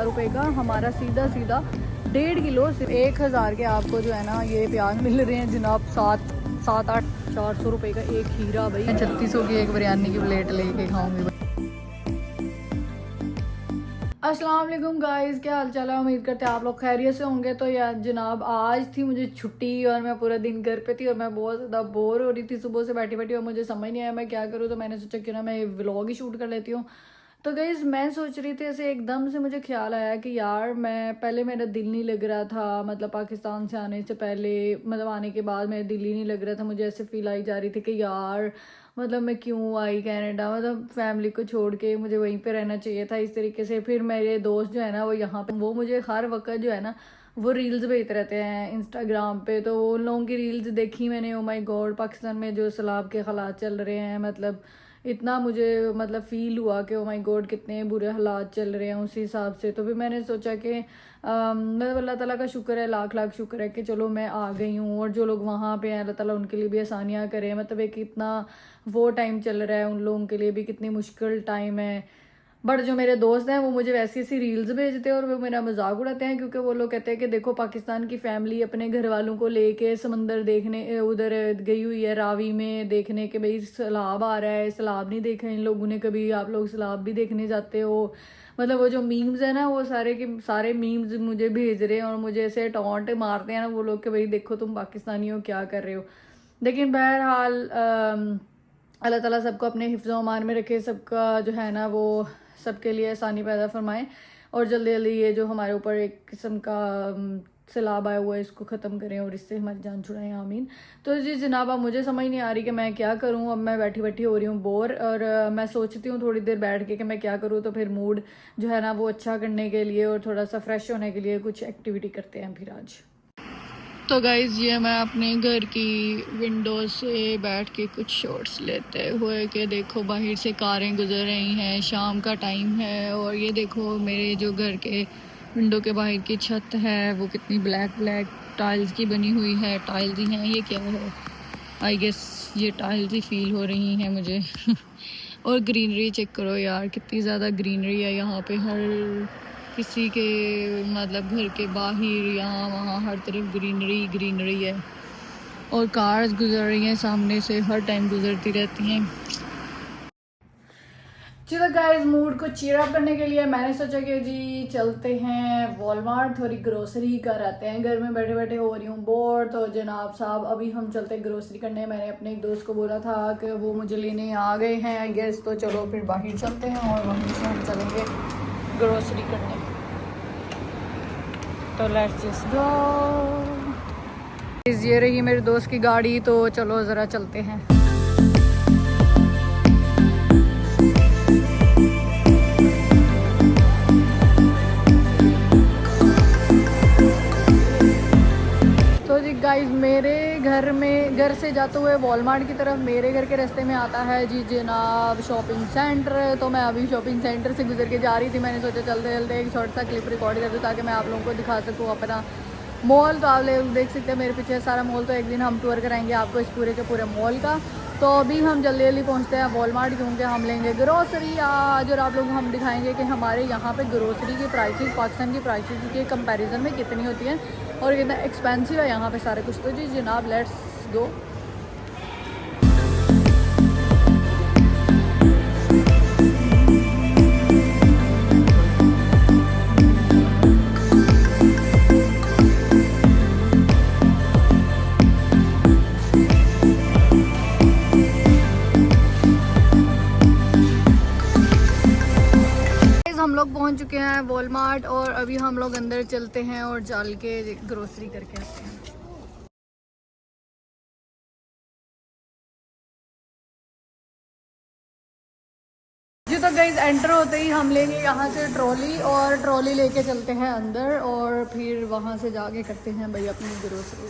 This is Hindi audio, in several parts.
रुपये का हमारा सीधा सीधा 1.5 किलो सिर्फ 1000 के आपको जो है ना ये प्याज मिल रहे हैं जनाब। 400 रुपये का एक खीरा। भाई 3600 की एक बिरयानी की प्लेट लेके खाऊंगी। अस्सलाम वालेकुम गाइस, क्या हाल चाल है? उम्मीद करते हैं आप लोग खैरियत से होंगे। तो यार जनाब आज थी मुझे छुट्टी और मैं पूरा दिन घर पे थी और मैं बहुत ज़्यादा बोर हो रही थी सुबह से बैठी बैठी और मुझे समझ नहीं आया मैं क्या करूँ। तो मैंने सोचा क्यों ना मैं व्लॉग ही शूट कर लेती हूँ। तो गाइस मैं सोच रही थी ऐसे एकदम से मुझे ख्याल आया कि यार मैं पहले मेरा दिल नहीं लग रहा था, मतलब पाकिस्तान से आने से पहले, मतलब आने के बाद मेरा दिल ही नहीं लग रहा था। मुझे ऐसे फील आई जा रही थी कि यार मतलब मैं क्यों आई कनाडा, मतलब फैमिली को छोड़ के मुझे वहीं पे रहना चाहिए था इस तरीके से। फिर मेरे दोस्त जो है ना वो यहाँ पे वो मुझे हर वक्त जो है ना वो रील्स भेजते रहते हैं इंस्टाग्राम पे। तो उन लोगों की रील्स देखी मैंने। ओ माय गॉड, पाकिस्तान में जो सैलाब के हालात चल रहे हैं, मतलब इतना मुझे मतलब फ़ील हुआ कि ओ माय गॉड कितने बुरे हालात चल रहे हैं उसी हिसाब से। तो फिर मैंने सोचा कि मतलब अल्लाह ताला का शुक्र है, लाख लाख शुक्र है कि चलो मैं आ गई हूँ और जो लोग वहाँ पे हैं अल्लाह ताला उनके लिए भी आसानियाँ करें। मतलब एक इतना वो टाइम चल रहा है, उन लोगों के लिए भी कितनी मुश्किल टाइम है। बट जो मेरे दोस्त हैं वो मुझे वैसी ऐसी रील्स भेजते हैं और वो मेरा मजाक उड़ाते हैं, क्योंकि वो लोग कहते हैं कि देखो पाकिस्तान की फैमिली अपने घर वालों को लेके समंदर देखने उधर गई हुई है रावी में देखने के भाई सैलाब आ रहा है, सैलाब नहीं देखा इन लोगों ने कभी, आप लोग सैलाब भी देखने जाते हो। मतलब वो जो मीम्स है ना वो सारे के सारे मीम्स मुझे भेज रहे हैं और मुझे ऐसे टॉन्ट मारते हैं ना वो लोग कि भाई देखो तुम पाकिस्तानी हो क्या कर रहे हो। लेकिन बहरहाल अल्लाह ताला सबको अपने हिफ्ज़ अमान में रखे, सबका जो है ना वो सबके लिए आसानी पैदा फरमाएं और जल्दी जल्दी ये जो हमारे ऊपर एक किस्म का सैलाब आया हुआ है इसको ख़त्म करें और इससे हमारी जान छुड़ाएं, आमीन। तो जी जनाब अब मुझे समझ नहीं आ रही कि मैं क्या करूं। अब मैं बैठी बैठी हो रही हूँ बोर और मैं सोचती हूँ थोड़ी देर बैठ के कि मैं क्या करूँ। तो फिर मूड जो है ना वो अच्छा करने के लिए और थोड़ा सा फ्रेश होने के लिए कुछ एक्टिविटी करते हैं फिर आज। तो गाइज़ ये मैं अपने घर की विंडो से बैठ के कुछ शॉट्स लेते हुए कि देखो बाहर से कारें गुजर रही हैं, शाम का टाइम है और ये देखो मेरे जो घर के विंडो के बाहर की छत है वो कितनी ब्लैक ब्लैक टाइल्स की बनी हुई है। टाइल्स ही हैं, ये क्या है, आई गेस ये टाइल्स ही फील हो रही हैं मुझे और ग्रीनरी चेक करो यार, कितनी ज़्यादा ग्रीनरी है यहाँ पे। हर किसी के मतलब घर के बाहर यहाँ वहाँ हर तरफ ग्रीनरी ग्रीनरी है और कार्स गुजर रही हैं सामने से, हर टाइम गुजरती रहती हैं। चलो गाइस मूड को चीयर अप करने के लिए मैंने सोचा कि जी चलते हैं वॉलमार्ट, थोड़ी ग्रोसरी कर आते हैं। घर में बैठे बैठे हो रही हूँ बोर। तो जनाब साहब अभी हम चलते हैं ग्रोसरी करने। मैंने अपने एक दोस्त को बोला था कि वो मुझे लेने आ गए हैं आई गेस। तो चलो फिर बाहर चलते हैं और वहीं से हम चलेंगे ग्रोसरी करने। तो लेट्स जस्ट गो। ये रही मेरे दोस्त की गाड़ी, तो चलो ज़रा चलते हैं। तो जी गाइस मेरे घर से जाते हुए वॉलमार्ट की तरफ मेरे घर के रास्ते में आता है जी जनाब शॉपिंग सेंटर। तो मैं अभी शॉपिंग सेंटर से गुजर के जा रही थी। मैंने सोचा चलते चलते एक शॉर्ट सा क्लिप रिकॉर्ड कर दूँ ताकि मैं आप लोगों को दिखा सकूँ अपना मॉल। तो आप देख सकते हैं मेरे पीछे सारा मॉल। तो एक दिन हम टूर कराएंगे आपको इस पूरे के पूरे मॉल का। तो अभी हम जल्दी जल्दी पहुंचते हैं वॉलमार्ट क्योंकि हम लेंगे ग्रोसरी आज और आप लोग हम दिखाएंगे कि हमारे यहाँ पे ग्रोसरी की प्राइसेस पाकिस्तान की प्राइसेस के कंपैरिजन में कितनी होती हैं और कितना एक्सपेंसिव है यहाँ पे सारा कुछ। तो जी जनाब लेट्स गो। हम लोग पहुंच चुके हैं वॉलमार्ट और अभी हम लोग अंदर चलते हैं और चल के ग्रोसरी करके आते हैं। जी तो गाइस एंटर होते ही हम लेंगे यहाँ से ट्रॉली और ट्रॉली लेके चलते हैं अंदर और फिर वहाँ से जाके करते हैं भाई अपनी ग्रोसरी।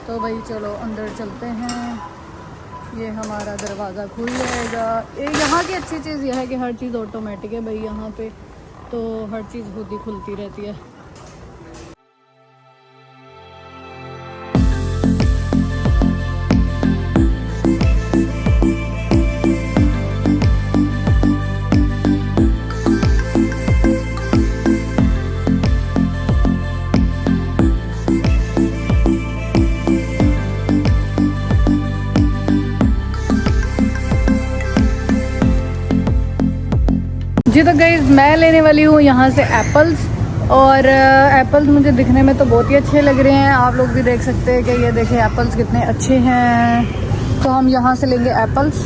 तो तो भाई चलो अंदर चलते हैं। ये हमारा दरवाज़ा खुल जाएगा। यहाँ की अच्छी चीज़ यह है कि हर चीज़ ऑटोमेटिक है भाई यहाँ पे, तो हर चीज़ खुद ही खुलती रहती है। जी तो गाइस मैं लेने वाली हूँ यहाँ से एप्पल्स। और एप्पल्स मुझे दिखने में तो बहुत ही अच्छे लग रहे हैं, आप लोग भी देख सकते हैं कि ये देखें एप्पल्स कितने अच्छे हैं। तो हम यहाँ से लेंगे एप्पल्स।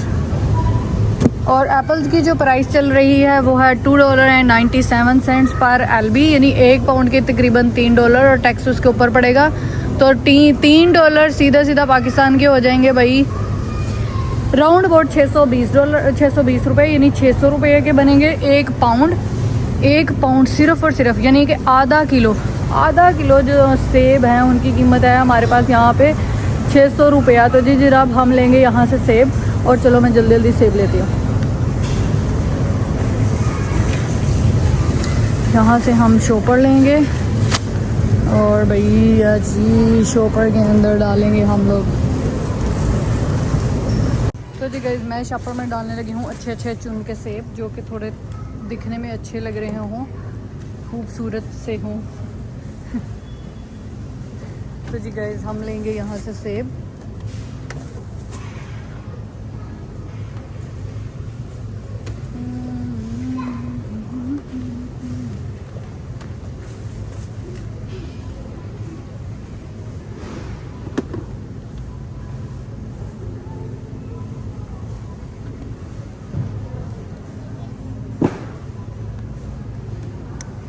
और एप्पल्स की जो प्राइस चल रही है वो है $2.97 पर LB, यानी 1 पाउंड के तकरीबन $3 और टैक्स उसके ऊपर पड़ेगा। तो $3 सीधा सीधा पाकिस्तान के हो जाएंगे भाई राउंड अबाउट $620, $620 यानी 600 रुपये के बनेंगे 1 पाउंड सिर्फ और सिर्फ, यानी कि आधा किलो जो सेब हैं उनकी कीमत है हमारे पास यहाँ पे 600 रुपया। तो जी जनाब हम लेंगे यहाँ से सेब। और चलो मैं जल्दी जल्दी सेब लेती हूँ। यहाँ से हम शॉपर लेंगे और भैया जी शॉपर के अंदर डालेंगे हम लोग। तो जी गाइस मैं शॉपर में डालने लगी हूँ अच्छे चुन के सेब, जो कि थोड़े दिखने में अच्छे लग रहे हों, खूबसूरत से हों। तो जी गाइस हम लेंगे यहाँ से सेब।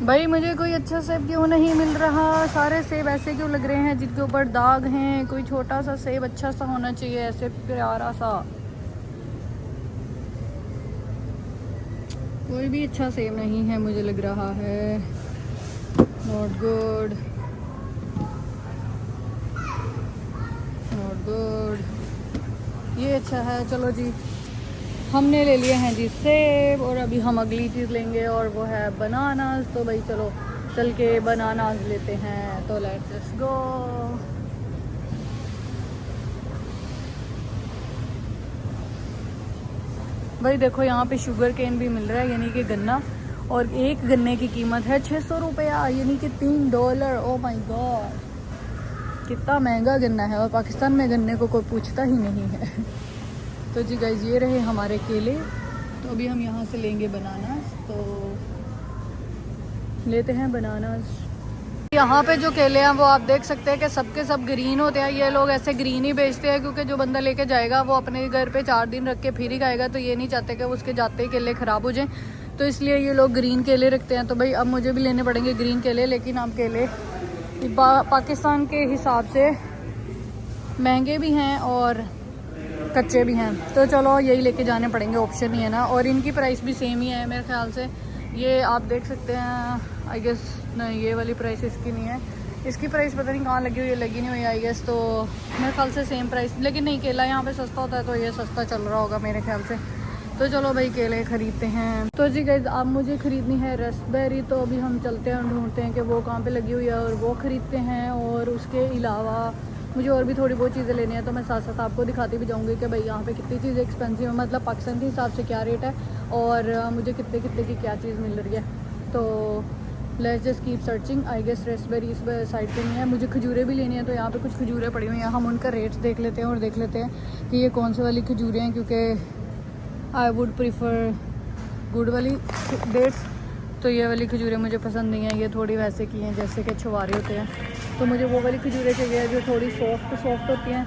भाई मुझे कोई अच्छा सेब क्यों नहीं मिल रहा, सारे सेब ऐसे क्यों लग रहे हैं जिनके ऊपर दाग हैं। कोई छोटा सा सेब अच्छा सा होना चाहिए, ऐसे प्यारा सा। कोई भी अच्छा सेब नहीं है मुझे लग रहा है। Not good, not good. ये अच्छा है, चलो जी हमने ले लिए हैं जी सेब। और अभी हम अगली चीज़ लेंगे और वो है बनानास। तो भाई चलो चल के बनानास लेते हैं। तो लेट्स गो। भाई देखो यहाँ पे शुगर केन भी मिल रहा है, यानी कि गन्ना। और एक गन्ने की कीमत है 600 रुपया, यानी कि $3। ओ माय गॉड, कितना महंगा गन्ना है। और पाकिस्तान में गन्ने को कोई पूछता ही नहीं है। तो जी गाइज ये रहे हमारे केले। तो अभी हम यहाँ से लेंगे बनानास। तो लेते हैं बनानास। यहाँ पे जो केले हैं वो आप देख सकते हैं कि सबके सब ग्रीन होते हैं। ये लोग ऐसे ग्रीन ही बेचते हैं क्योंकि जो बंदा लेके जाएगा वो अपने घर पे 4 दिन रख के फिर ही खाएगा। तो ये नहीं चाहते कि उसके जाते ही केले ख़राब हो जाएं, तो इसलिए ये लोग ग्रीन केले रखते हैं। तो भाई अब मुझे भी लेने पड़ेंगे ग्रीन केले, लेकिन अब केले पाकिस्तान के हिसाब से महंगे भी हैं और कच्चे भी हैं। तो चलो यही लेके जाने पड़ेंगे, ऑप्शन ही है ना। और इनकी प्राइस भी सेम ही है मेरे ख्याल से। ये आप देख सकते हैं, आई गेस नहीं ये वाली प्राइस इसकी नहीं है। इसकी प्राइस पता नहीं कहाँ लगी हुई है, लगी नहीं हुई आई गेस। तो मेरे ख्याल से सेम प्राइस, लेकिन नहीं केला यहाँ पे सस्ता होता है तो ये सस्ता चल रहा होगा मेरे ख्याल से। तो चलो भाई केले ख़रीदते हैं। तो जी गाइस अब मुझे ख़रीदनी है रसबेरी। तो अभी हम चलते हैं, ढूंढते हैं कि वो कहाँ पे लगी हुई है और वो ख़रीदते हैं। और उसके अलावा मुझे और भी थोड़ी बहुत चीज़ें लेनी है, तो मैं साथ साथ आपको दिखाती भी जाऊँगी कि भाई यहाँ पे कितनी चीज़ें एक्सपेंसिव है, मतलब पाकिस्तान के हिसाब से क्या रेट है और मुझे कितने कितने की क्या चीज़ मिल रही है। तो let's just keep searching. I guess raspberry इस साइड पे नहीं है। मुझे खजूरें भी लेनी है, तो यहाँ पे कुछ खजूरें पड़ी हुई हैं। हम उनका रेट देख लेते हैं और देख लेते हैं कि ये कौन सी वाली खजूरें हैं, क्योंकि आई वुड प्रीफर गुड वाली डेट्स। तो ये वाली खजूरें मुझे पसंद नहीं है, ये थोड़ी वैसे की हैं जैसे कि छुआरे होते हैं। तो मुझे वो वाली खजूरें चाहिए जो थोड़ी सॉफ्ट होती हैं।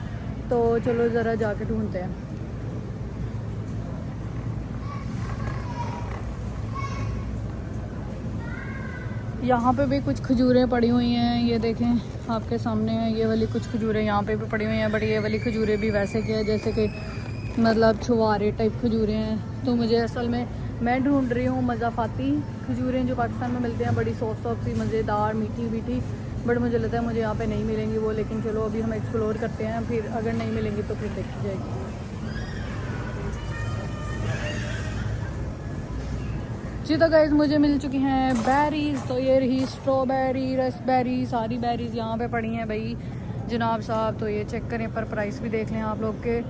तो चलो ज़रा जाके ढूंढते हैं। यहाँ पे भी कुछ खजूरें पड़ी हुई हैं, ये देखें आपके सामने है। ये वाली कुछ खजूरें यहाँ पे भी पड़ी हुई हैं, बट ये वाली खजूरें भी वैसे की है जैसे कि मतलब छुआरे टाइप खजूरें हैं। तो मुझे असल में मैं ढूंढ रही हूँ मज़ाफ़ाती खजूरें जो पाकिस्तान में मिलती हैं, बड़ी सॉफ्ट सी मज़ेदार मीठी मीठी। बट मुझे लगता है मुझे यहाँ पे नहीं मिलेंगी वो, लेकिन चलो अभी हम एक्सप्लोर करते हैं, फिर अगर नहीं मिलेंगी तो फिर देखी जाएगी। जी तो गाइस मुझे मिल चुकी हैं बेरीज़। तो ये रही स्ट्रॉबेरी, रसबेरी, सारी बेरीज़ यहाँ पे पड़ी हैं भाई जनाब साहब। तो ये चेक करें, पर प्राइस भी देख लें आप लोग के।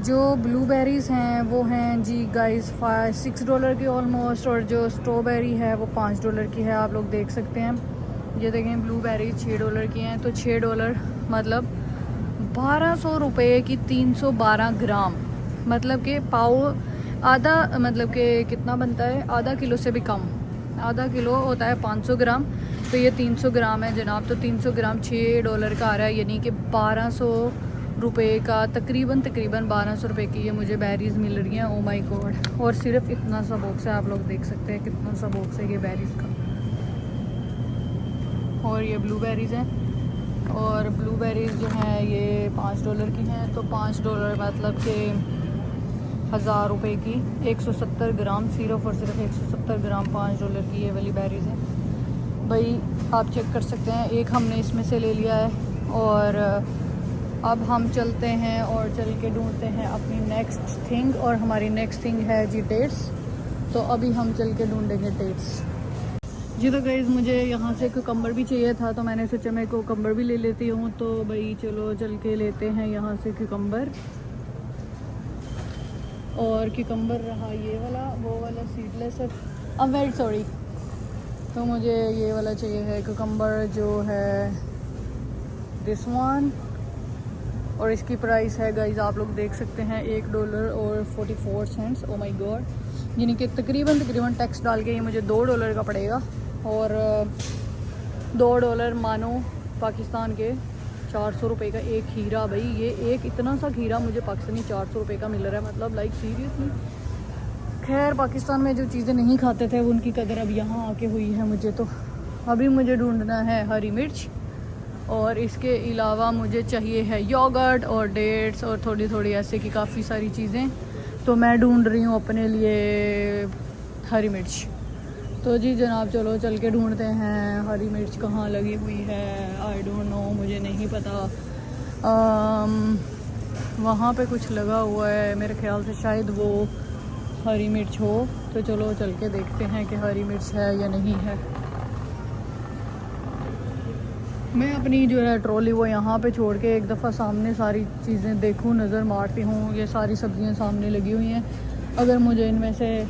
जो ब्लूबेरीज़ हैं वो हैं जी गाइस $6 की ऑलमोस्ट, और जो स्ट्रॉबेरी है वो $5 की है। आप लोग देख सकते हैं, ये देखें ब्लूबेरी $6 की हैं। तो $6 मतलब 1200 रुपये की 312 ग्राम, मतलब कि पाव आधा मतलब कि कितना बनता है, आधा किलो से भी कम, आधा किलो होता है 500 ग्राम, तो ये 300 ग्राम है जनाब। तो 300 ग्राम $6 का आ रहा है, यानी कि 1200 रुपये का, तकरीबन 1200 रुपये की ये मुझे बेरीज़ मिल रही हैं। Oh my God. और सिर्फ इतना सा बॉक्स है, आप लोग देख सकते हैं कितना सा बॉक्स है ये बेरीज़ का। और ये ब्लूबेरीज़ हैं, और ब्लूबेरीज़ जो हैं ये $5 की हैं। तो $5 मतलब कि 1000 रुपये की 170 ग्राम, सिर्फ और सिर्फ 170 ग्राम $5 की ये वाली बेरीज़ हैं भाई। आप चेक कर सकते हैं, एक हमने इसमें से ले लिया है। और अब हम चलते हैं और चल के ढूंढते हैं अपनी नेक्स्ट थिंग, और हमारी नेक्स्ट थिंग है जी डेट्स। तो अभी हम चल के ढूंढेंगे डेट्स जी। तो गाइस मुझे यहाँ से कुकम्बर भी चाहिए था, तो मैंने सोचा मैं कुकम्बर भी ले लेती हूँ। तो भाई चलो चल के लेते हैं यहाँ से कुकम्बर। और कुकम्बर रहा ये वाला, वो वाला सीडलेस है। अब वेरी सॉरी, तो मुझे ये वाला चाहिए है कुकम्बर, जो है दिस वन। और इसकी प्राइस है गाइस, आप लोग देख सकते हैं $1.44। ओ माय गॉड, यानी कि तकरीबन टैक्स डाल के ये मुझे $2 का पड़ेगा। और $2 मानो पाकिस्तान के 400 रुपये का एक खीरा। भाई ये एक इतना सा खीरा मुझे पाकिस्तानी 400 रुपये का मिल रहा है, मतलब लाइक सीरियसली। खैर पाकिस्तान में जो चीज़ें नहीं खाते थे उनकी कदर अब यहाँ आके हुई है मुझे। तो अभी मुझे ढूंढना है हरी मिर्च, और इसके अलावा मुझे चाहिए है योगर्ट और डेट्स और थोड़ी थोड़ी ऐसे की काफ़ी सारी चीज़ें। तो मैं ढूंढ रही हूँ अपने लिए हरी मिर्च। तो जी जनाब चलो चल के ढूंढते हैं हरी मिर्च कहाँ लगी हुई है। आई डोंट नो, मुझे नहीं पता। वहाँ पे कुछ लगा हुआ है, मेरे ख्याल से शायद वो हरी मिर्च हो। तो चलो चल के देखते हैं कि हरी मिर्च है या नहीं है। मैं अपनी जो है ट्रॉली वो यहाँ पे छोड़ के एक दफ़ा सामने सारी चीज़ें देखूँ, नज़र मारती हूँ। ये सारी सब्ज़ियाँ सामने लगी हुई हैं, अगर मुझे इनमें से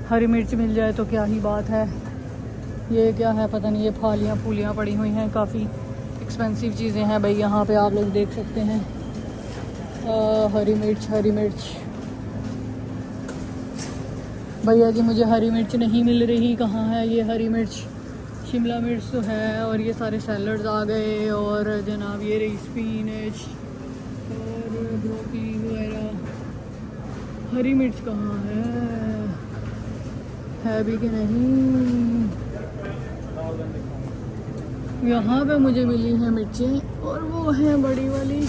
हरी मिर्च मिल जाए तो क्या ही बात है। ये क्या है पता नहीं, ये फालियाँ फूलियाँ पड़ी हुई हैं, काफ़ी एक्सपेंसिव चीज़ें हैं भाई। यहाँ पे आप लोग देख सकते हैं हरी मिर्च। भैया जी मुझे हरी मिर्च नहीं मिल रही, कहाँ है ये हरी मिर्च। शिमला मिर्च तो है, और ये सारे सैलड्स आ गए, और जनाब ये रही स्पिनच और ब्रोकली वगैरह। हरी मिर्च कहाँ है भी कि नहीं। यहाँ पे मुझे मिली है मिर्चें, और वो है बड़ी वाली।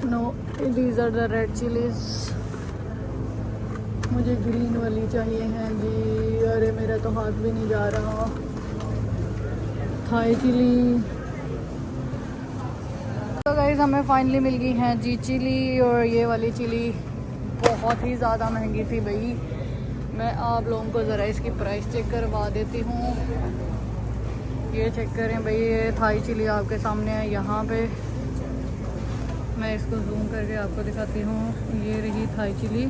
No, these are the red chillies. मुझे ग्रीन वाली चाहिए हैं जी। अरे मेरा तो हाथ भी नहीं जा रहा। Thai chilli. तो गाइस हमें फाइनली मिल गई हैं जी चिली, और ये वाली चिली बहुत ही ज़्यादा महंगी थी भाई। मैं आप लोगों को ज़रा इसकी प्राइस चेक करवा देती हूँ। ये चेक करें भाई, ये थाई चिली आपके सामने है यहाँ पे। मैं इसको जूम करके आपको दिखाती हूँ। ये रही थाई चिली,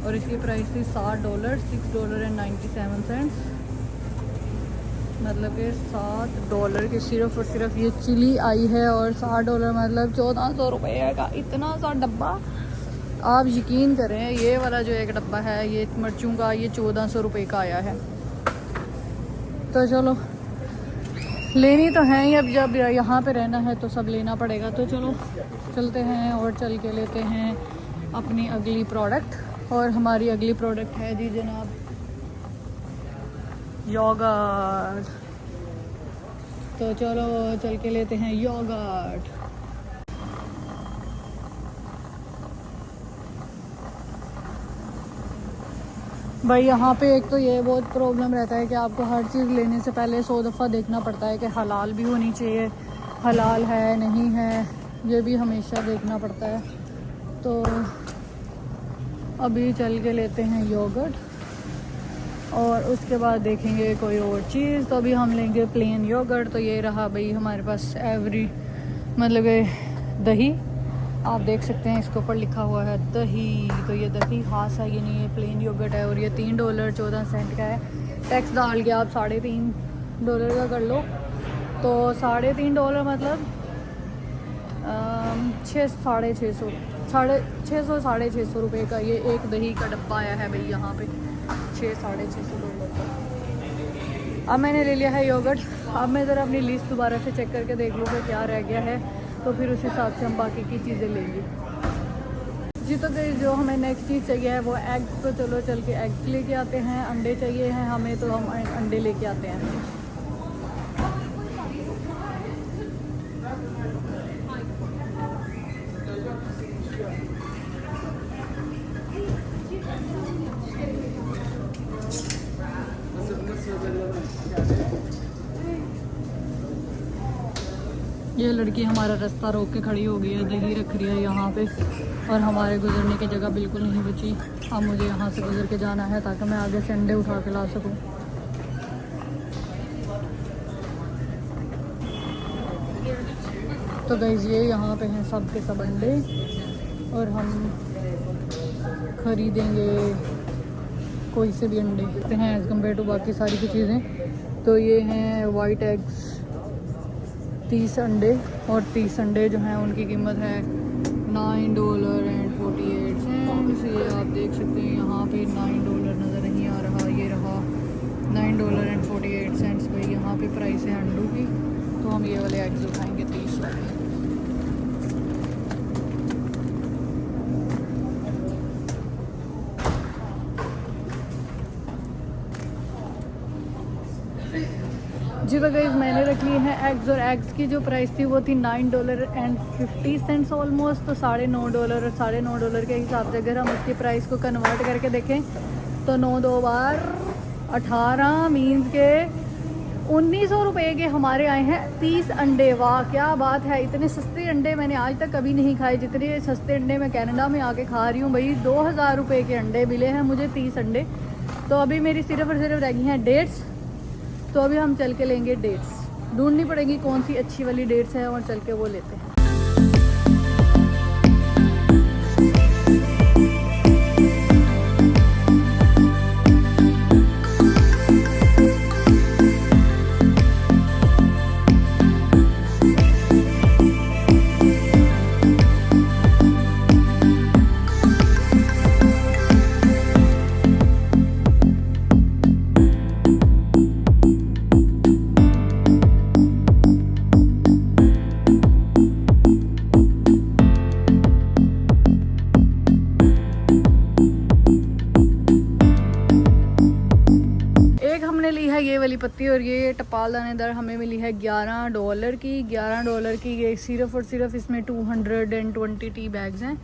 और इसकी प्राइस थी $60, $6.97। मतलब कि $7 की सिर्फ और सिर्फ ये चिली आई है, और $60 मतलब 1400 रुपये का इतना सा डब्बा। आप यकीन करें, ये वाला जो एक डब्बा है ये मिर्चों का, ये 1400 रुपये का आया है। तो चलो लेनी तो है ही, अब जब यहाँ पे रहना है तो सब लेना पड़ेगा। तो चलो चलते हैं और चल के लेते हैं अपनी अगली प्रोडक्ट। और हमारी अगली प्रोडक्ट है जी जनाब योगर्ट। तो चलो चल के लेते हैं योगर्ट। भाई यहाँ पे एक तो ये बहुत प्रॉब्लम रहता है कि आपको हर चीज़ लेने से पहले 100 दफ़ा देखना पड़ता है कि हलाल भी होनी चाहिए, हलाल है नहीं है, ये भी हमेशा देखना पड़ता है। तो अभी चल के लेते हैं योगर्ट, और उसके बाद देखेंगे कोई और चीज़। तो अभी हम लेंगे प्लेन योगर्ट। तो ये रहा भाई हमारे पास मतलब दही। आप देख सकते हैं इसके ऊपर लिखा हुआ है दही। तो ये दही खास है, ये नहीं, ये प्लेन योगर्ट है, और ये $3.14 का है। टैक्स डाल के आप $3.5 का कर लो, तो $3.5 मतलब 600 साढ़े छः सौ रुपये का ये एक दही का डब्बा आया है भाई यहाँ पे, 600-650 डॉलर का। अब मैंने ले लिया है योगर्ट। अब मैं ज़रा अपनी लिस्ट दोबारा से चेक करके देख लूँगा क्या रह गया है, तो फिर उस हिसाब से हम बाकी की चीज़ें लेंगे जी। तो फिर जो हमें नेक्स्ट चीज़ चाहिए है वो एग्स, तो चलो चल के एग्स लेके आते हैं। अंडे चाहिए हैं हमें, तो हम अंडे लेके आते हैं। ये लड़की हमारा रास्ता रोक के खड़ी हो गई है, दही रख रही है यहाँ पे, और हमारे गुजरने की जगह बिल्कुल नहीं बची। अब मुझे यहाँ से गुजर के जाना है ताकि मैं आगे से अंडे उठा के ला सकूँ। तो गाइस ये यहाँ पे हैं सब के सब अंडे, और हम खरीदेंगे कोई से भी अंडे देखते हैं एज़ कम्पेयर टू बाकी सारी की चीज़ें। तो ये हैं वाइट एग्स 30 अंडे, और 30 अंडे जो हैं उनकी कीमत है $9.48। ये आप देख सकते हैं यहाँ पे $9 नज़र नहीं आ रहा, ये रहा $9.48 भाई यहाँ पे प्राइस है अंडों की। तो हम ये वाले एग्स उठाएंगे 30 वाले। जी तो गाइस मैंने रख ली है एग्स, और एग्स की जो प्राइस थी वो थी $9.50 ऑलमोस्ट। तो $9.5 और $9.5 के हिसाब से अगर हम उसकी प्राइस को कन्वर्ट करके देखें तो 9 2 बार 18 मीन्स के 1900 रुपये के हमारे आए हैं 30 अंडे। वाह क्या बात है, इतने सस्ते अंडे मैंने आज तक कभी नहीं खाए जितने सस्ते अंडे मैं कनाडा में आके खा रही हूँ भाई। 2000 रुपये के अंडे मिले हैं मुझे 30 अंडे। तो अभी मेरी सिर्फ और सिर्फ रह गई हैं डेट्स, तो अभी हम चल के लेंगे डेट्स। ढूंढनी पड़ेगी कौन सी अच्छी वाली डेट्स है और चल के वो लेते हैं। ये वाली पत्ती, और ये टपाल दानेदार हमें मिली है $11 की। $11 की ये सिर्फ और सिर्फ इसमें 220 टी बैग्स हैं।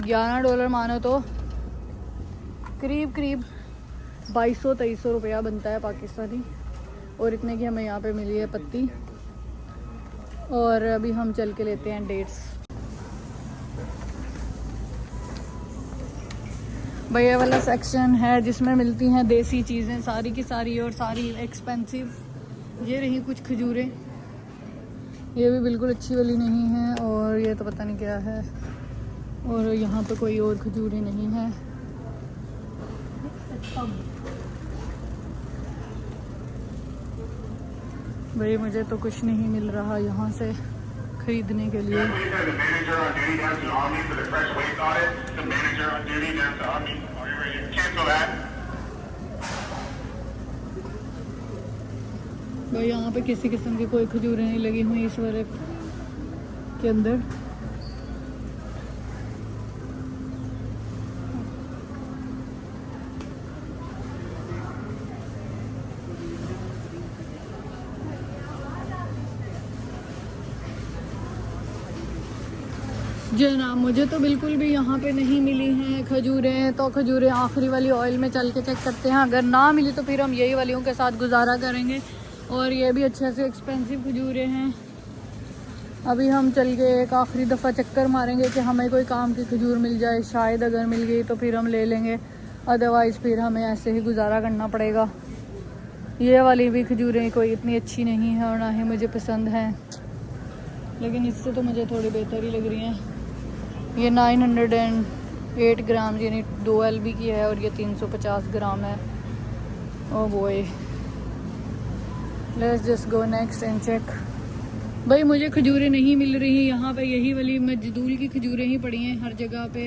$11 मानो तो करीब 2200-2300 रुपया बनता है पाकिस्तानी, और इतने की हमें यहाँ पे मिली है पत्ती। और अभी हम चल के लेते हैं डेट्स। भैया वाला सेक्शन है जिसमें मिलती हैं देसी चीज़ें सारी की सारी, और सारी एक्सपेंसिव। ये रही कुछ खजूरें, ये भी बिल्कुल अच्छी वाली नहीं है, और ये तो पता नहीं क्या है, और यहाँ पे कोई और खजूरें नहीं है। भाई मुझे तो कुछ नहीं मिल रहा यहाँ से खरीदने के लिए। भाई यहाँ पे किसी किस्म की कोई खजूरें नहीं लगी हुई इस वाले के अंदर। जनाब मुझे तो बिल्कुल भी यहाँ पे नहीं मिली हैं खजूरें। तो खजूरें आखिरी वाली ऑयल में चल के चेक करते हैं, अगर ना मिली तो फिर हम यही वालियों के साथ गुजारा करेंगे। और ये भी अच्छे से एक्सपेंसिव खजूरें हैं। अभी हम चल के एक आखिरी दफ़ा चक्कर मारेंगे कि हमें कोई काम की खजूर मिल जाए, शायद अगर मिल गई तो फिर हम ले लेंगे, अदरवाइज़ फिर हमें ऐसे ही गुजारा करना पड़ेगा। ये वाली भी खजूरें कोई इतनी अच्छी नहीं है और ना ही मुझे पसंद हैं, लेकिन इससे तो मुझे थोड़ी बेहतर ही लग रही हैं। ये 908 ग्राम यानी 2 LB की है, और ये 350 ग्राम है। Oh boy, let's just go next and check. भाई मुझे खजूरें नहीं मिल रही यहाँ पे, यही वाली मजदूल की खजूरें ही पड़ी हैं हर जगह पे।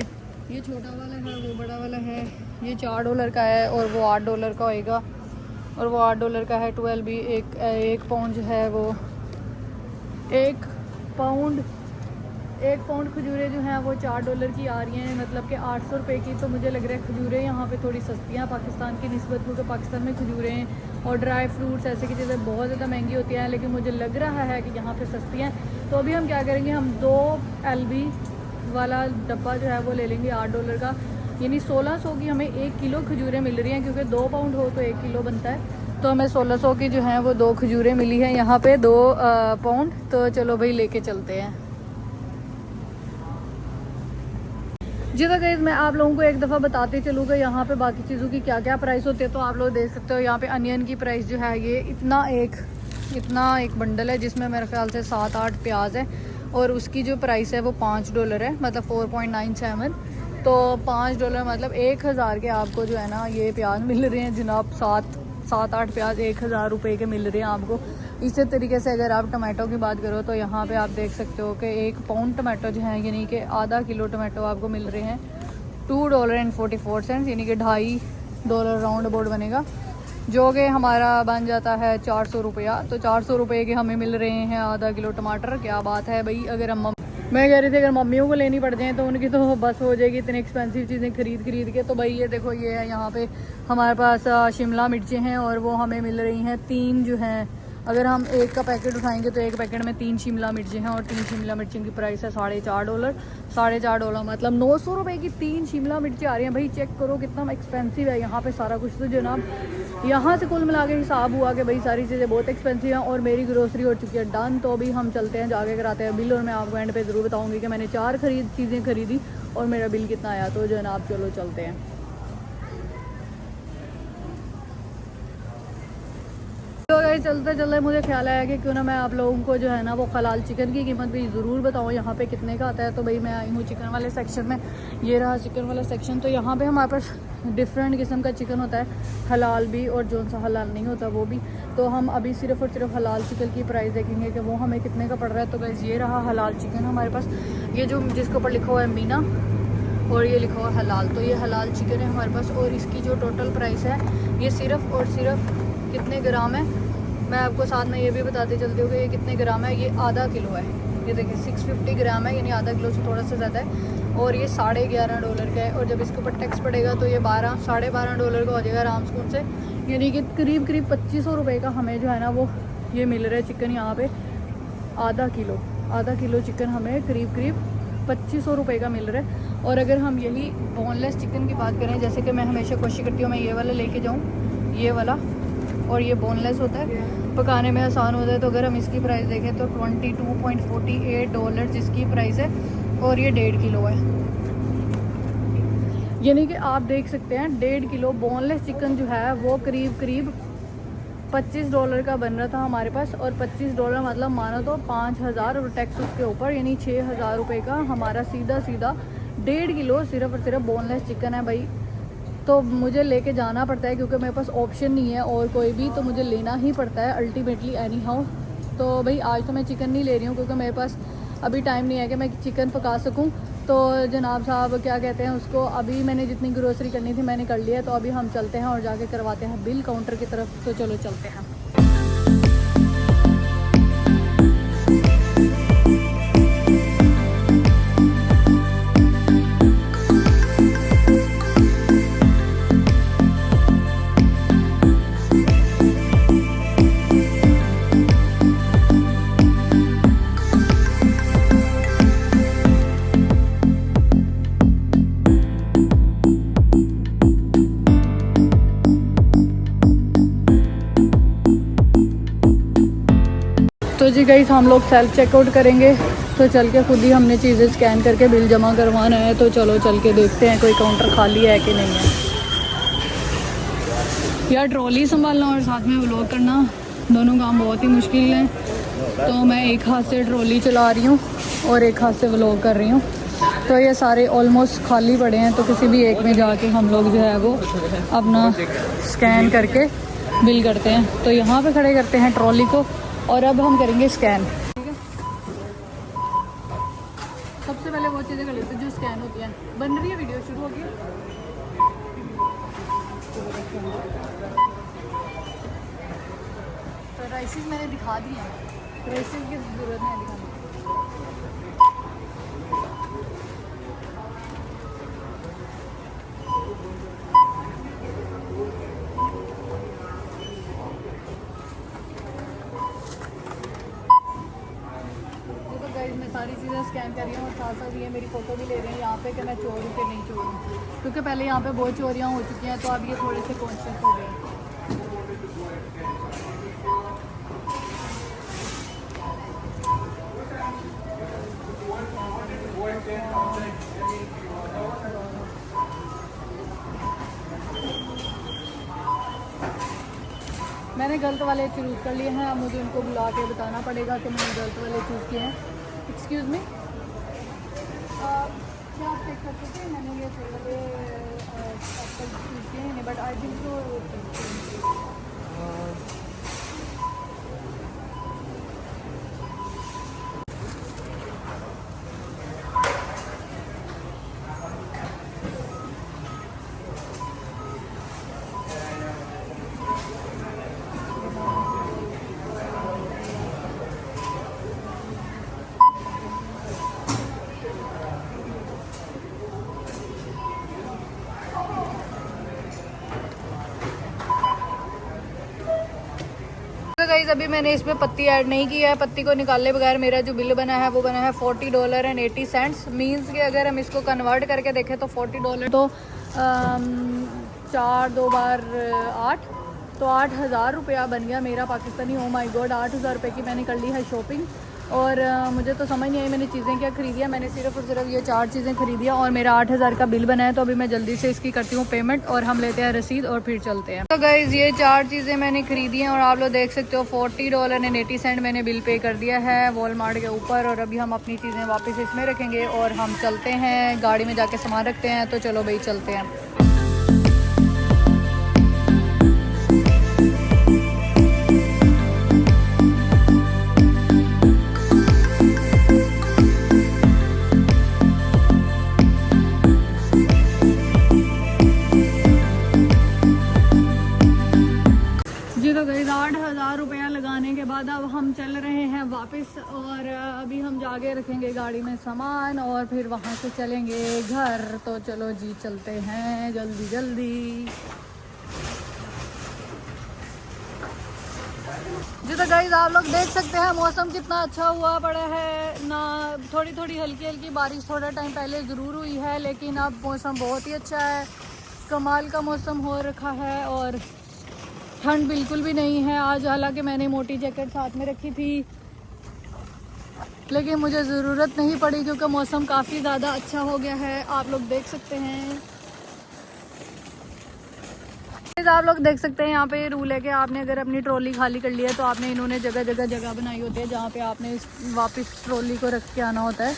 ये छोटा वाला है, वो बड़ा वाला है। ये $4 का है और वो $8 का होएगा, और वो $8 का है। 12 भी एक पाउंड जो है वो एक पाउंड खजूरें जो हैं वो $4 की आ रही हैं, मतलब कि 800 रुपये की। तो मुझे लग रहा है खजूरें यहाँ पे थोड़ी सस्ती हैं पाकिस्तान की निस्बत, क्योंकि पाकिस्तान में खजूरें और ड्राई फ्रूट्स ऐसे की चीज़ें बहुत ज़्यादा महंगी होती हैं, लेकिन मुझे लग रहा है कि यहाँ पे सस्ती हैं। तो अभी हम क्या करेंगे, हम 2 LB वाला डब्बा जो है वो ले लेंगे $8 का, यानी 1600 की हमें 1 किलो खजूरें मिल रही हैं, क्योंकि 2 पाउंड हो तो 1 किलो बनता है। तो हमें 1600 की जो है वो 2 खजूरें मिली हैं यहाँ पे, 2 पाउंड। तो चलो भाई लेके चलते हैं। जी तो गाइस मैं आप लोगों को एक दफ़ा बताते चलूँगा यहाँ पे बाकी चीज़ों की क्या क्या प्राइस होते हैं। तो आप लोग देख सकते हो यहाँ पे अनियन की प्राइस जो है ये इतना एक बंडल है, जिसमें मेरे ख्याल से 7-8 प्याज है, और उसकी जो प्राइस है वो $5 है, मतलब 4.97। तो $5 मतलब 1000 के आपको जो है ना ये प्याज मिल रहे हैं जनाब। 7-8 प्याज 1000 रुपये के मिल रहे हैं आपको। इसी तरीके से अगर आप टमाटो की बात करो तो यहाँ पे आप देख सकते हो कि 1 पाउंड टमाटो जो है, यानी कि आधा किलो टमाटो आपको मिल रहे हैं $2.44, यानी कि $2.5 राउंड अबाउट बनेगा, जो कि हमारा बन जाता है 400 रुपया। तो 400 रुपये के हमें मिल रहे हैं आधा किलो टमाटर। क्या बात है भाई। अगर हम मैं कह रही थी अगर मम्मियों को लेनी पड़ जाए तो उनकी तो बस हो जाएगी, इतनी एक्सपेंसिव चीज़ें खरीद के। तो भाई ये देखो, ये है यहाँ पे हमारे पास शिमला मिर्चें हैं, और वो हमें मिल रही हैं 3 जो हैं। अगर हम 1 का पैकेट उठाएंगे तो 1 पैकेट में 3 शिमला मिर्चें हैं, और 3 शिमला मिर्चों की प्राइस है $4.5 मतलब 900 रुपये की 3 शिमला मिर्चें आ रही हैं। भाई चेक करो कितना एक्सपेंसिव है यहाँ पे सारा कुछ। तो जनाब यहाँ से कुल मिला के हिसाब हुआ कि भाई सारी चीज़ें बहुत एक्सपेंसिव हैं, और मेरी ग्रोसरी हो चुकी है डन। तो अभी हम चलते हैं, जाके कराते हैं बिल, और मैं आपको एंड पे ज़रूर बताऊँगी कि मैंने 4 चीज़ें खरीदी और मेरा बिल कितना आया। तो जनाब चलो चलते हैं। तो गाइस चलते चलते मुझे ख्याल आया कि क्यों ना मैं आप लोगों को जो है ना वो हलाल चिकन की कीमत भी ज़रूर बताऊँ यहाँ पे कितने का आता है। तो भाई मैं आई हूँ चिकन वाले सेक्शन में, ये रहा चिकन वाला सेक्शन। तो यहाँ पे हमारे पास डिफरेंट किस्म का चिकन होता है, हलाल भी और जो सा हलाल नहीं होता वो भी। तो हम अभी सिर्फ और सिर्फ हलाल चिकन की प्राइस देखेंगे कि वो हमें कितने का पड़ रहा है। तो गाइस ये रहा हलाल चिकन हमारे पास, ये जो जिसके ऊपर लिखा हुआ है मीना, और ये लिखा हुआ है हलाल। तो ये हलाल चिकन है हमारे पास, और इसकी जो टोटल प्राइस है ये सिर्फ और सिर्फ कितने ग्राम है मैं आपको साथ में ये भी बताते चलती हूँ कि ये कितने ग्राम है। ये आधा किलो है, ये देखिए 650 ग्राम है, यानी आधा किलो से थोड़ा सा ज़्यादा है, और ये $11.5 का है। और जब इसके ऊपर टैक्स पड़ेगा तो ये $12.5 का हो जाएगा आराम सुकून से, यानी कि करीब 2500 रुपये का हमें जो है ना वो ये मिल रहा है चिकन यहाँ पे। आधा किलो चिकन हमें करीब 2500 रुपये का मिल रहा है। और अगर हम यही बोनलेस चिकन की बात करें, जैसे कि मैं हमेशा कोशिश करती हूँ मैं ये वाला लेके जाऊँ, ये वाला, और ये बोनलेस होता है, पकाने में आसान होता है। तो अगर हम इसकी प्राइस देखें तो $22.48 जिसकी प्राइस है, और ये 1.5 किलो है, यानी कि आप देख सकते हैं 1.5 किलो बोनलेस चिकन जो है वो करीब $25 का बन रहा था हमारे पास। और $25 मतलब मानो तो 5000 और टैक्स उसके ऊपर, यानी 6000 रुपये का हमारा सीधा 1.5 किलो सिर्फ और सिर्फ बोनलेस चिकन है भाई। तो मुझे लेके जाना पड़ता है क्योंकि मेरे पास ऑप्शन नहीं है और कोई भी, तो मुझे लेना ही पड़ता है अल्टीमेटली एनी हाउ। तो भाई आज तो मैं चिकन नहीं ले रही हूँ क्योंकि मेरे पास अभी टाइम नहीं है कि मैं चिकन पका सकूँ। तो जनाब साहब क्या कहते हैं उसको, अभी मैंने जितनी ग्रोसरी करनी थी मैंने कर लिया है। तो अभी हम चलते हैं और जाके करवाते हैं बिल काउंटर की तरफ। तो चलो चलते हैं। तो जी गाइस हम लोग सेल्फ चेकआउट करेंगे, तो चल के खुद ही हमने चीज़ें स्कैन करके बिल जमा करवाना है। तो चलो चल के देखते हैं कोई काउंटर खाली है कि नहीं है। यार ट्रॉली संभालना और साथ में व्लॉग करना दोनों काम बहुत ही मुश्किल है। तो मैं एक हाथ से ट्रॉली चला रही हूँ और एक हाथ से व्लॉग कर रही हूँ। तो ये सारे ऑलमोस्ट खाली पड़े हैं, तो किसी भी एक में जाके हम लोग जो है वो अपना स्कैन करके बिल करते हैं। तो यहाँ पे खड़े करते हैं ट्रॉली को और अब हम करेंगे स्कैन, ठीक है। सबसे पहले वो चीज़ें कर लेते हैं जो स्कैन होती हैं। बन रही है वीडियो, शुरू होगी। तो राइसेस मैंने दिखा दिए हैं, राइसेस की ज़रूरत नहीं दिखाने। मैं सारी चीज़ें स्कैन कर रही हूँ और साथ साथ ये मेरी फ़ोटो भी ले रहे हैं यहाँ पे कि मैं चोर हूँ कि नहीं चोर हूँ, क्योंकि पहले यहाँ पे बहुत चोरियाँ हो चुकी हैं, तो अब ये थोड़े से कॉन्शियस हो गए हैं। मैंने गलत वाले चूज़ कर लिए हैं, अब मुझे उनको बुला के बताना पड़ेगा कि मैंने गलत वाले चूज़ किए हैं। एक्सक्यूज़ मी, क्या आप चेक कर सकते हैं? मैंने ये सही वाले एप्पल चूज़ किए हैं, बट आई थिंक तो गाइस अभी मैंने इसमें पत्ती ऐड नहीं किया है। पत्ती को निकालने बगैर मेरा जो बिल बना है वो बना है $40.80। मीन्स कि अगर हम इसको कन्वर्ट करके देखें तो $40 तो 4 2 बार 8 तो 8,000 रुपया बन गया मेरा पाकिस्तानी। ओ माय गॉड, 8,000 रुपये की मैंने कर ली है शॉपिंग। और मुझे तो समझ नहीं आई मैंने चीज़ें क्या खरीदी है। मैंने सिर्फ और सिर्फ ये 4 चीज़ें खरीदी है और मेरा 8,000 का बिल बना है। तो अभी मैं जल्दी से इसकी करती हूँ पेमेंट और हम लेते हैं रसीद और फिर चलते हैं। तो गाइज़ ये 4 चीज़ें मैंने खरीदी हैं और आप लोग देख सकते हो $40.80 मैंने बिल पे कर दिया है वॉलमार्ट के ऊपर। और अभी हम अपनी चीज़ें वापस इसमें रखेंगे और हम चलते हैं, गाड़ी में जाके सामान रखते हैं। तो चलो भाई चलते हैं। तो गई 8,000 रुपया लगाने के बाद अब हम चल रहे हैं वापस और अभी हम जाके रखेंगे गाड़ी में सामान और फिर वहाँ से चलेंगे घर। तो चलो जी चलते हैं जल्दी जल्दी। जी तो गाइस आप लोग देख सकते हैं मौसम कितना अच्छा हुआ पड़ा है ना। थोड़ी थोड़ी हल्की हल्की बारिश थोड़ा टाइम पहले ज़रूर हुई है, लेकिन अब मौसम बहुत ही अच्छा है, कमाल का मौसम हो रखा है और ठंड बिल्कुल भी नहीं है आज। हालांकि मैंने मोटी जैकेट साथ में रखी थी लेकिन मुझे ज़रूरत नहीं पड़ी क्योंकि मौसम काफ़ी ज़्यादा अच्छा हो गया है, आप लोग देख सकते हैं। आप लोग देख सकते हैं यहाँ पे रूल है कि आपने अगर अपनी ट्रॉली खाली कर ली है तो आपने इन्होंने जगह बनाई होती है जहाँ पे आपने वापस ट्रॉली को रख के आना होता है।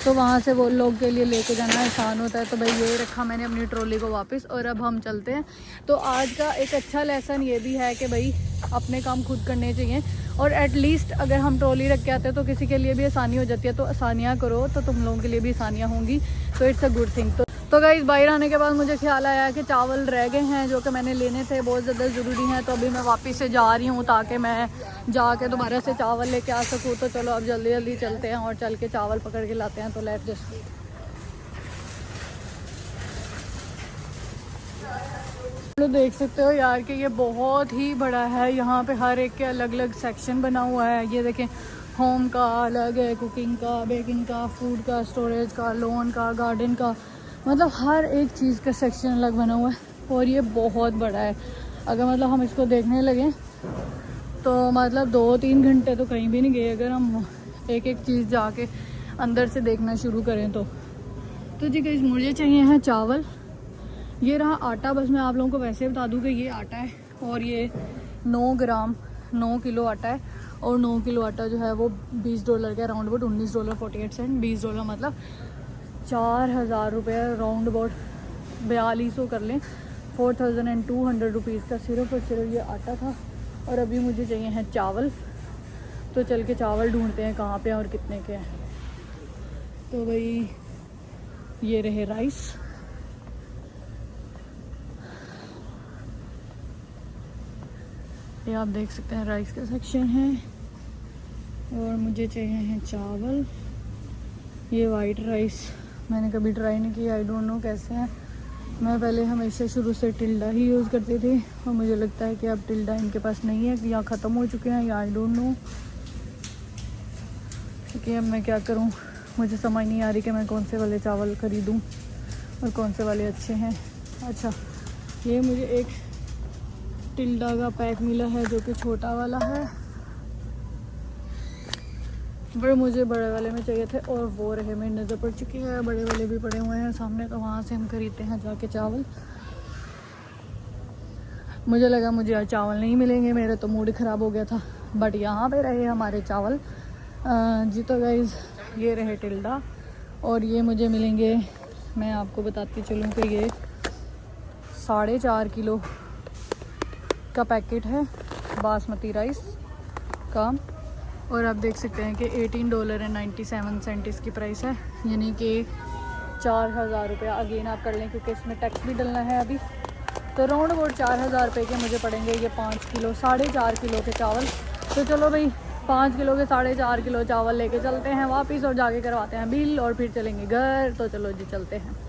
तो वहाँ से वो लोग के लिए लेके जाना आसान होता है। तो भाई ये रखा मैंने अपनी ट्रॉली को वापस और अब हम चलते हैं। तो आज का एक अच्छा लेसन ये भी है कि भाई अपने काम खुद करने चाहिए और एटलीस्ट अगर हम ट्रॉली रख के आते हैं तो किसी के लिए भी आसानी हो जाती है। तो आसानियाँ करो तो तुम लोगों के लिए भी आसानियाँ होंगी। तो इट्स अ गुड थिंग। तो गाइस बाहर आने के बाद मुझे ख्याल आया कि चावल रह गए हैं जो कि मैंने लेने थे, बहुत ज़्यादा ज़रूरी हैं। तो अभी मैं वापस से जा रही हूँ ताकि मैं जाके दोबारा से चावल लेके आ सकूँ। तो चलो अब जल्दी जल्दी चलते हैं और चल के चावल पकड़ के लाते हैं। तो लेट्स जस्ट तो देख सकते हो यार कि ये बहुत ही बड़ा है। यहाँ पे हर एक के अलग अलग सेक्शन बना हुआ है। ये देखें, होम का अलग है, कुकिंग का, बेकिंग का, फूड का, स्टोरेज का, लोन का, गार्डन का, मतलब हर एक चीज़ का सेक्शन अलग बना हुआ है और ये बहुत बड़ा है। अगर मतलब हम इसको देखने लगे तो मतलब 2-3 घंटे तो कहीं भी नहीं गए अगर हम एक एक चीज़ जाके अंदर से देखना शुरू करें तो जी गाइस मुझे चाहिए हैं चावल। ये रहा आटा। बस मैं आप लोगों को वैसे बता दूं कि ये आटा है और ये 9 किलो आटा है और 9 किलो आटा जो है वो $20 के अराउंड अबाउट $19.48। $20 मतलब 4,000 रुपये राउंड अबाउट 4200 कर लें, 4,200 रुपीज़ का सिर्फ और सिर्फ ये आटा था। और अभी मुझे चाहिए हैं चावल। तो चल के चावल ढूंढते हैं कहाँ पे और कितने के हैं। तो भाई ये रहे राइस। ये आप देख सकते हैं राइस का सेक्शन है। और मुझे चाहिए हैं चावल। ये वाइट राइस मैंने कभी ट्राई नहीं किया, आई डोंट नो कैसे हैं। मैं पहले हमेशा शुरू से टिल्डा ही यूज़ करती थी और मुझे लगता है कि अब टिल्डा इनके पास नहीं है, या ख़त्म हो चुके हैं, या आई डोंट नो। क्योंकि अब मैं क्या करूं, मुझे समझ नहीं आ रही कि मैं कौन से वाले चावल ख़रीदूं और कौन से वाले अच्छे हैं। अच्छा, ये मुझे एक टिल्डा का पैक मिला है जो कि छोटा वाला है, बड़े मुझे बड़े वाले में चाहिए थे और वो रहे मेरी नज़र पड़ चुकी है। बड़े वाले भी पड़े हुए हैं सामने, तो वहाँ से हम खरीदते हैं जाके चावल। मुझे लगा मुझे आज चावल नहीं मिलेंगे, मेरा तो मूड ख़राब हो गया था, बट यहाँ पे रहे हमारे चावल। जी तो गाइज़ ये रहे टिल्डा और ये मुझे मिलेंगे, मैं आपको बताती चलूँ कि ये 4.5 किलो का पैकेट है बासमती राइस का। और आप देख सकते हैं कि $18.97 इसकी प्राइस है, यानी कि 4,000 रुपया अगेन आप कर लें, क्योंकि इसमें टैक्स भी डलना है अभी। तो राउंड अबाउट 4,000 रुपये के मुझे पड़ेंगे ये 5 किलो 4.5 किलो के चावल। तो चलो भाई 5 किलो के 4.5 किलो चावल लेके चलते हैं वापस और जाके करवाते हैं बिल और फिर चलेंगे घर। तो चलो जी चलते हैं।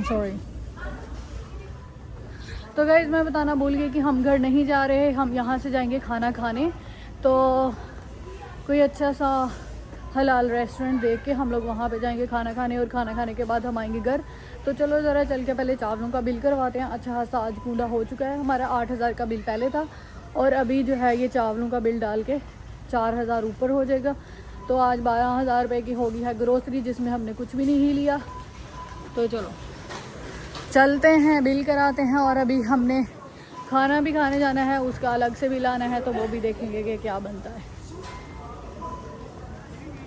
सॉरी। तो गाइज़ मैं बताना भूल गई कि हम घर नहीं जा रहे, हम यहाँ से जाएंगे खाना खाने। तो कोई अच्छा सा हलाल रेस्टोरेंट देख के हम लोग वहाँ पे जाएंगे खाना खाने, और खाना खाने के बाद हम आएंगे घर। तो चलो ज़रा चल के पहले चावलों का बिल करवाते हैं। अच्छा खासा आज कूड़ा हो चुका है, हमारा 8,000 का बिल पहले था और अभी जो है ये चावलों का बिल डाल के 4,000 ऊपर हो जाएगा। तो आज 12,000 रुपये की होगी है ग्रोसरी, जिसमें हमने कुछ भी नहीं लिया। तो चलो चलते हैं, बिल कराते हैं। और अभी हमने खाना भी खाने जाना है, उसका अलग से बिल आना है, तो वो भी देखेंगे कि क्या बनता है।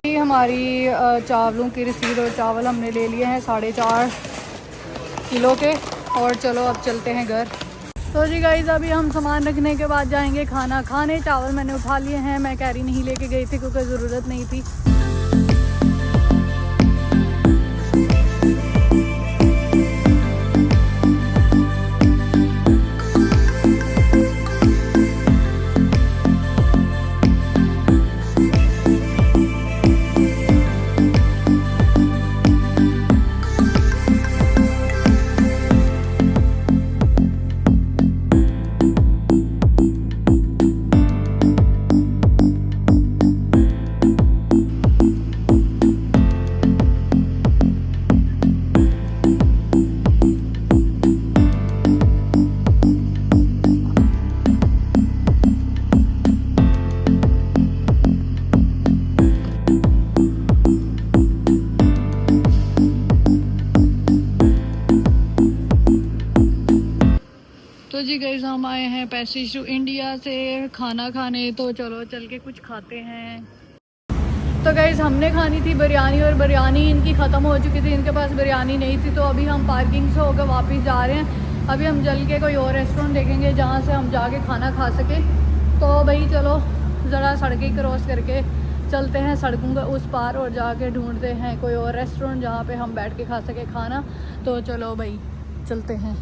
ये हमारी चावलों की रसीद और चावल हमने ले लिए हैं 4.5 किलो के। और चलो अब चलते हैं घर। तो जी गाइस अभी हम सामान रखने के बाद जाएंगे खाना खाने। चावल मैंने उठा लिए हैं, मैं कैरी नहीं लेके गई थी क्योंकि ज़रूरत नहीं थी। तो जी गाइस हम आए हैं पैसेज टू इंडिया से खाना खाने, तो चलो चल के कुछ खाते हैं। तो गाइस हमने खानी थी बिरयानी और बिरयानी इनकी ख़त्म हो चुकी थी, इनके पास बिरयानी नहीं थी। तो अभी हम पार्किंग से होकर वापस जा रहे हैं। अभी हम चल के कोई और रेस्टोरेंट देखेंगे जहाँ से हम जाके खाना खा सके। तो भाई चलो ज़रा सड़कें क्रॉस करके चलते हैं सड़कों के उस पार और जाके ढूंढते हैं कोई और रेस्टोरेंट जहाँ पे हम बैठ के खा सके खाना। तो चलो भाई चलते हैं।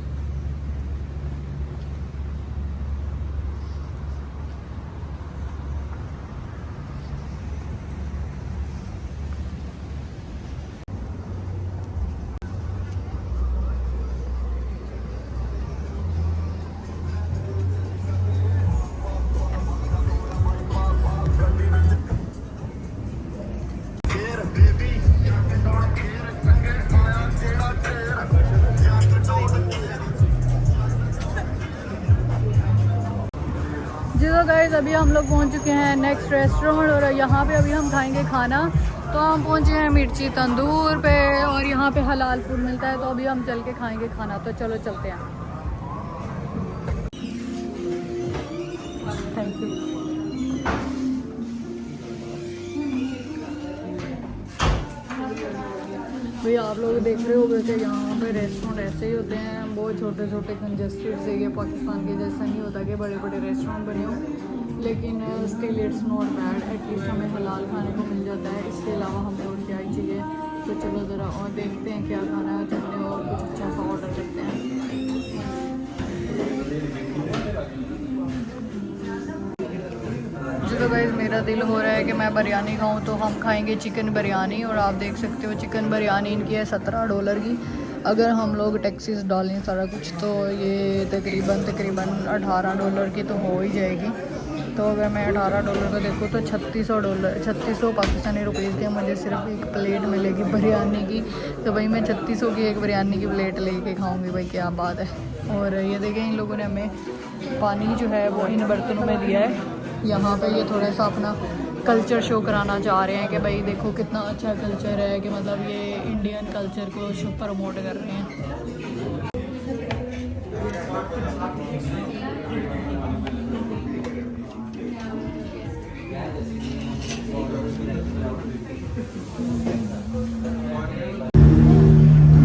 जी तो गाइस अभी हम लोग पहुंच चुके हैं नेक्स्ट रेस्टोरेंट और यहाँ पे अभी हम खाएंगे खाना। तो हम पहुंचे हैं मिर्ची तंदूर पे और यहाँ पे हलाल फूड मिलता है। तो अभी हम चल के खाएंगे खाना। तो चलो चलते हैं। Thank you. भाई आप लोग देख रहे होगे कि यहाँ पे रेस्टोरेंट ऐसे ही होते हैं, बहुत छोटे छोटे कंजस्टेड से। ये पाकिस्तान के जैसा नहीं होता कि बड़े बड़े रेस्टोरेंट बने हों, लेकिन still it's not bad, at least हमें हलाल खाने को मिल जाता है। इसके अलावा हमें और क्या ही चाहिए। तो चलो ज़रा और देखते हैं क्या खाना है, चलते और कुछ अच्छा सा ऑर्डर करते हैं। तो गाइस मेरा दिल हो रहा है कि मैं बिरयानी खाऊं, तो हम खाएंगे चिकन बिरयानी। और आप देख सकते हो चिकन बिरयानी इनकी है $17 की। अगर हम लोग टैक्सीज डालें सारा कुछ तो ये तकरीबन $18 की तो हो ही जाएगी। तो अगर मैं $18 का देखूँ तो $3600 पाकिस्तानी रुपीज़ के मुझे सिर्फ एक प्लेट मिलेगी बिरयानी की। तो भाई मैं 3600 की एक बिरयानी की प्लेट लेके खाऊँगी, भाई क्या बात है। और ये देखें इन लोगों ने हमें पानी जो है वो इन बर्तनों में दिया है। यहाँ पे ये थोड़ा सा अपना कल्चर शो कराना चाह रहे हैं कि भाई देखो कितना अच्छा कल्चर है, कि मतलब ये इंडियन कल्चर को शो प्रमोट कर रहे हैं।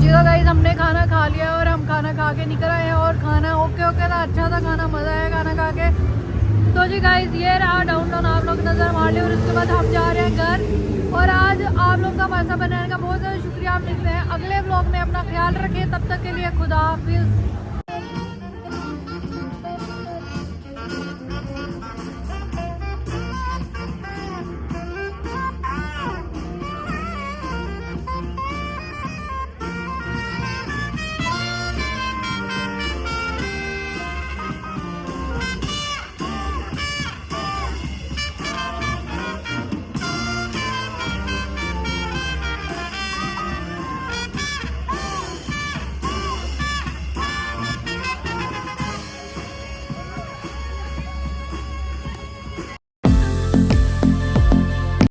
जी तो गाइस हमने खाना खा लिया और हम खाना खा के निकल आए हैं। और खाना ओके था, अच्छा था खाना, मज़ा आया खाना खा के। तो जी गाइस ये रहा डाउनटाउन, आप लोग नज़र मार लिया। और उसके बाद हम जा रहे हैं घर। और आज आप लोग का पैसा बनाने का बहुत ज़्यादा शुक्रिया। आप मिलते हैं अगले व्लॉग में, अपना ख्याल रखें, तब तक के लिए खुदा हाफिज़।